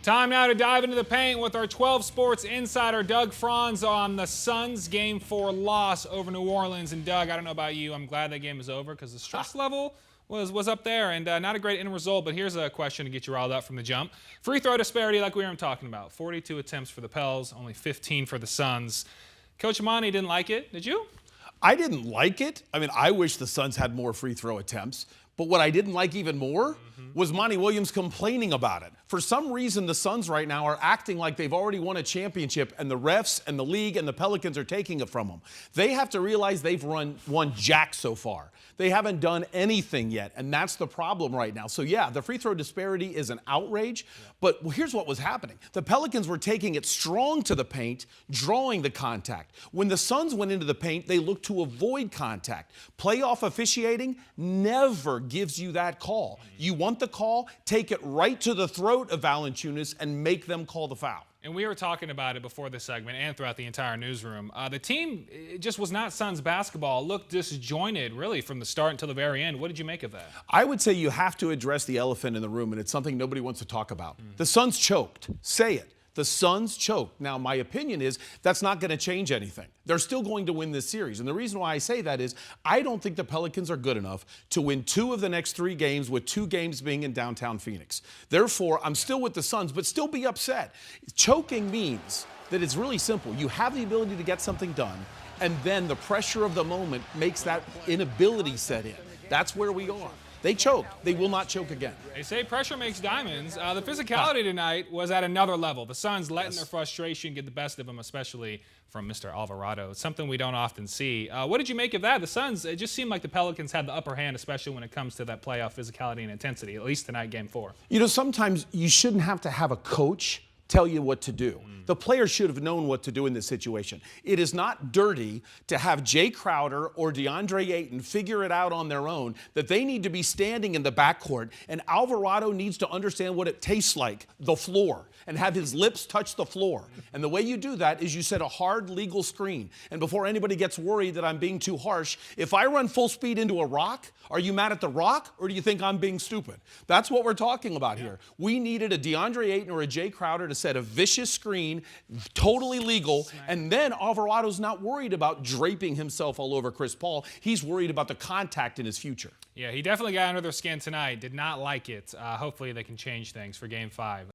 Time now to dive into the paint with our 12 Sports insider, Doug Franz, on the Suns' Game 4 loss over New Orleans. And Doug, I don't know about you, I'm glad that game is over because the stress level was up there, and not a great end result. But here's a question to get you riled up from the jump. Free throw disparity, like we were talking about. 42 attempts for the Pels, only 15 for the Suns. Coach Monty didn't like it, did you? I didn't like it. I mean, I wish the Suns had more free throw attempts. But what I didn't like even more was Monty Williams complaining about it. For some reason, the Suns right now are acting like they've already won a championship, and the refs and the league and the Pelicans are taking it from them. They have to realize they've won jack so far. They haven't done anything yet, and that's the problem right now. So, yeah, the free throw disparity is an outrage, but here's what was happening. The Pelicans were taking it strong to the paint, drawing the contact. When the Suns went into the paint, they looked to avoid contact. Playoff officiating never gives you that call. You want the call, take it right to the throat of Valanciunas and make them call the foul. And we were talking about it before this segment and throughout the entire newsroom. The team just was not Suns basketball. It looked disjointed, really, from the start until the very end. What did you make of that? I would say you have to address the elephant in the room, and it's something nobody wants to talk about. The Suns choked. Say it. The Suns choked. Now, my opinion is that's not going to change anything. They're still going to win this series. And the reason why I say that is I don't think the Pelicans are good enough to win 2 of the next 3 games, with 2 games being in downtown Phoenix. Therefore, I'm still with the Suns, but still be upset. Choking means that it's really simple. You have the ability to get something done, and then the pressure of the moment makes that inability set in. That's where we are. They choked. They will not choke again. They say pressure makes diamonds. The physicality tonight was at another level. The Suns letting their frustration get the best of them, especially from Mr. Alvarado. It's something we don't often see. What did you make of that? The Suns, it just seemed like the Pelicans had the upper hand, especially when it comes to that playoff physicality and intensity, at least tonight, Game 4. You know, sometimes you shouldn't have to have a coach tell you what to do. The players should have known what to do in this situation. It is not dirty to have Jay Crowder or DeAndre Ayton figure it out on their own, that they need to be standing in the backcourt, and Alvarado needs to understand what it tastes like, the floor, and have his lips touch the floor. And the way you do that is you set a hard legal screen. And before anybody gets worried that I'm being too harsh, if I run full speed into a rock, are you mad at the rock, or do you think I'm being stupid? That's what we're talking about here. We needed a DeAndre Ayton or a Jay Crowder to set a vicious screen, totally legal, and then Alvarado's not worried about draping himself all over Chris Paul. He's worried about the contact in his future. Yeah, he definitely got under their skin tonight. Did not like it. Hopefully they can change things for Game 5.